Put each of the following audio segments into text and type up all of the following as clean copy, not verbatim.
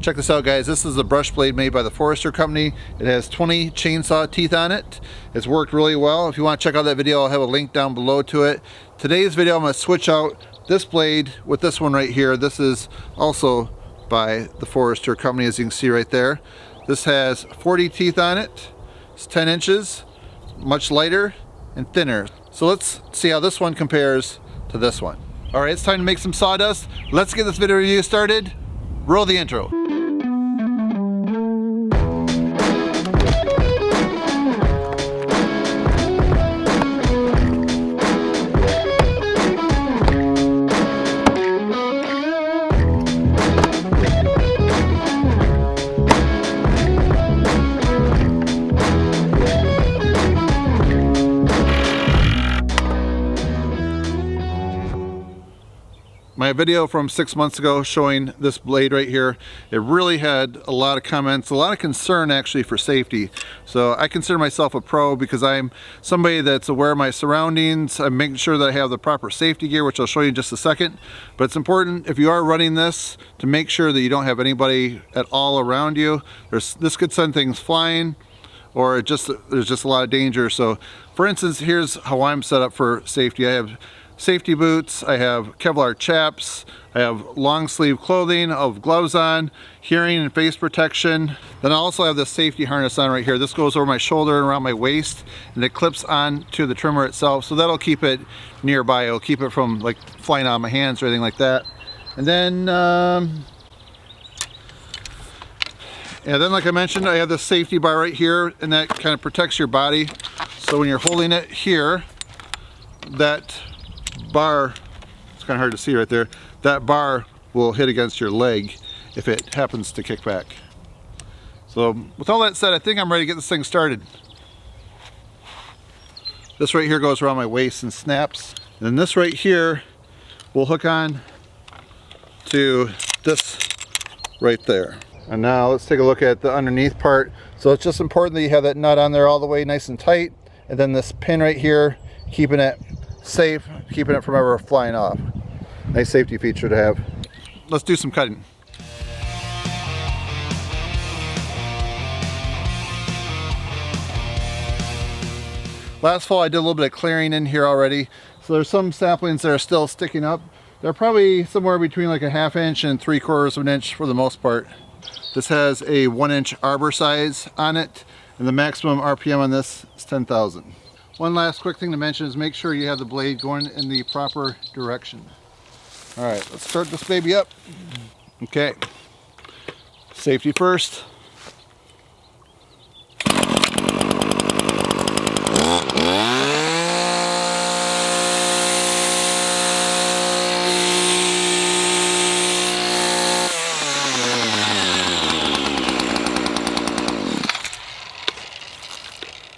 Check this out, guys. This is a brush blade made by the Forester company. It has 20 chainsaw teeth on it. It's worked really well. If you want to check out that video, I'll have a link down below to it. Today's video, I'm going to switch out this blade with this one right here. This is also by the Forester company, as you can see right there. This has 40 teeth on it. It's 10 inches, much lighter and thinner. So let's see how this one compares to this one. All right, it's time to make some sawdust. Let's get this video review started. Roll the intro. My video from 6 months ago showing this blade right here, it really had a lot of comments, a lot of concern actually for safety. So I consider myself a pro because I'm somebody that's aware of my surroundings. I'm making sure that I have the proper safety gear, which I'll show you in just a second. But it's important, if you are running this, to make sure that you don't have anybody at all around you. This could send things flying, or there's just a lot of danger. So for instance, here's how I'm set up for safety. I have safety boots, I have Kevlar chaps, I have long sleeve clothing, I have gloves on, hearing and face protection. Then I also have this safety harness on right here. This goes over my shoulder and around my waist, and it clips on to the trimmer itself, so that'll keep it nearby. It'll keep it from like flying out of my hands or anything like that. And then like I mentioned, I have this safety bar right here, and that kind of protects your body. So when you're holding it here, that bar, it's kind of hard to see right there, that bar will hit against your leg if it happens to kick back. So with all that said, I think I'm ready to get this thing started. This right here goes around my waist and snaps, and then this right here will hook on to this right there. And now let's take a look at the underneath part. So it's just important that you have that nut on there all the way nice and tight, and then this pin right here keeping it safe, keeping it from ever flying off. Nice safety feature to have. Let's do some cutting. Last fall I did a little bit of clearing in here already. So there's some saplings that are still sticking up. They're probably somewhere between like a 1/2 inch and 3/4 of an inch for the most part. This has a 1-inch arbor size on it, and the maximum RPM on this is 10,000. One last quick thing to mention is make sure you have the blade going in the proper direction. All right, let's start this baby up. Okay, safety first.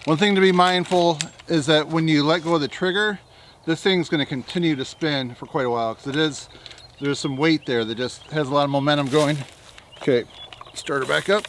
One thing to be mindful is that when you let go of the trigger, this thing's going to continue to spin for quite a while, because there's some weight there that just has a lot of momentum going. Okay, start her back up.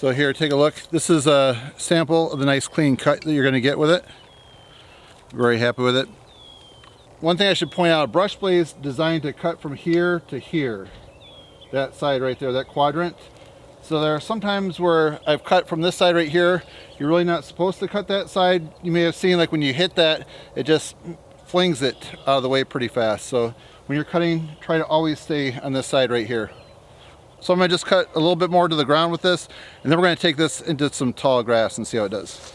So here, take a look. This is a sample of the nice clean cut that you're going to get with it. Very happy with it. One thing I should point out, brush blade is designed to cut from here to here. That side right there, that quadrant. So there are some times where I've cut from this side right here. You're really not supposed to cut that side. You may have seen, like, when you hit that, it just flings it out of the way pretty fast. So when you're cutting, try to always stay on this side right here. So I'm going to just cut a little bit more to the ground with this, and then we're going to take this into some tall grass and see how it does.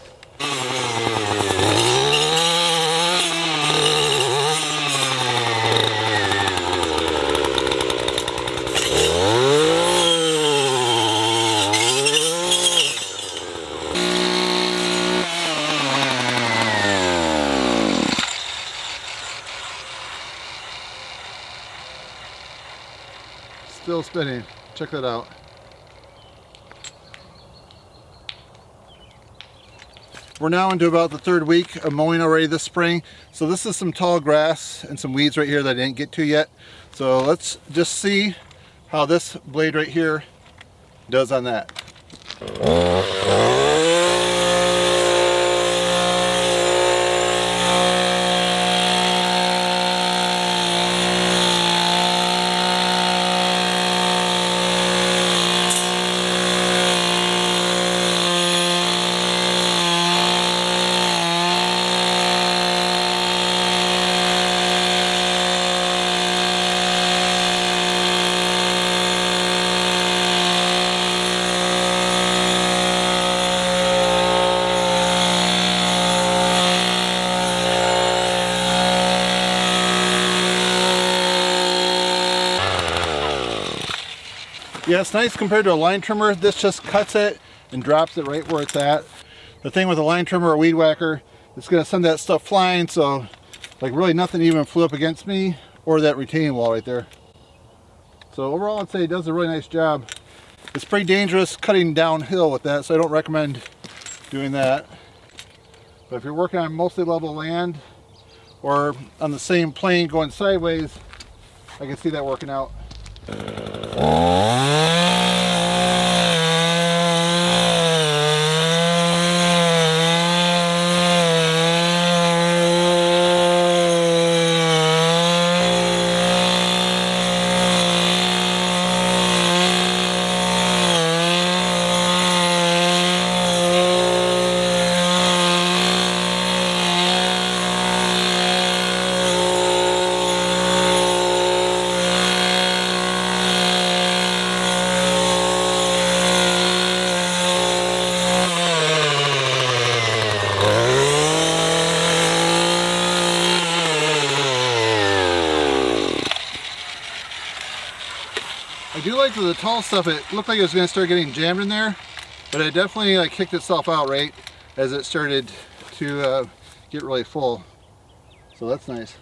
Still spinning. Check that out. We're now into about the third week of mowing already this spring. So this is some tall grass and some weeds right here that I didn't get to yet. So let's just see how this blade right here does on that. Yeah, it's nice compared to a line trimmer. This just cuts it and drops it right where it's at. The thing with a line trimmer or weed whacker, it's going to send that stuff flying, so like really nothing even flew up against me or that retaining wall right there. So overall, I'd say it does a really nice job. It's pretty dangerous cutting downhill with that, so I don't recommend doing that. But if you're working on mostly level land or on the same plane going sideways, I can see that working out. I do like the tall stuff. It looked like it was going to start getting jammed in there, but it definitely like kicked itself out right as it started to get really full. So that's nice.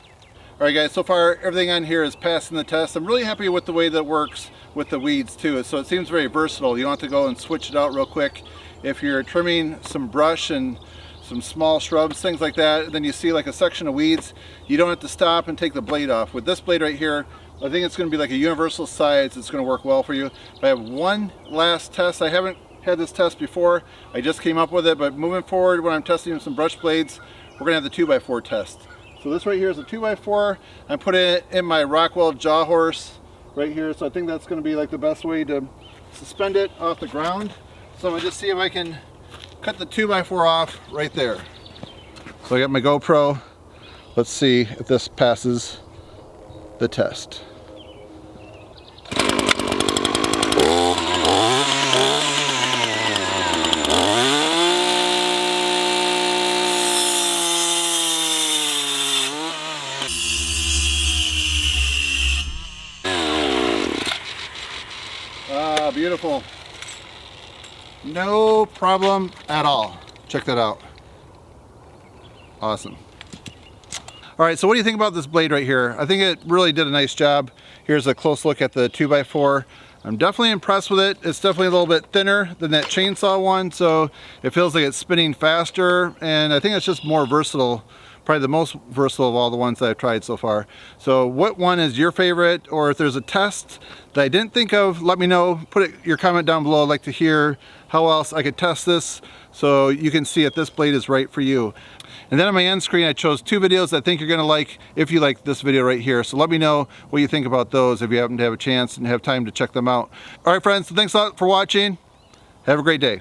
All right guys, so far everything on here is passing the test. I'm really happy with the way that works with the weeds too. So it seems very versatile. You don't have to go and switch it out real quick. If you're trimming some brush and some small shrubs, things like that, then you see like a section of weeds, you don't have to stop and take the blade off. With this blade right here, I think it's going to be like a universal size. It's going to work well for you. I have one last test. I haven't had this test before. I just came up with it, but moving forward when I'm testing some brush blades, we're going to have the 2x4 test. So this right here is a 2x4. I'm putting it in my Rockwell jaw horse right here. So I think that's going to be like the best way to suspend it off the ground. So I'm going to just see if I can cut the 2x4 off right there. So I got my GoPro. Let's see if this passes the test. Ah, beautiful. No problem at all. Check that out. Awesome. All right, so what do you think about this blade right here? I think it really did a nice job. Here's a close look at the 2x4. I'm definitely impressed with it. It's definitely a little bit thinner than that chainsaw one, so it feels like it's spinning faster, and I think it's just more versatile probably the most versatile of all the ones that I've tried so far. So what one is your favorite, or if there's a test that I didn't think of, let me know. Your comment down below. I'd like to hear how else I could test this so you can see if this blade is right for you. And then on my end screen, I chose 2 videos I think you're gonna like if you like this video right here. So let me know what you think about those if you happen to have a chance and have time to check them out. All right, friends, so thanks a lot for watching. Have a great day.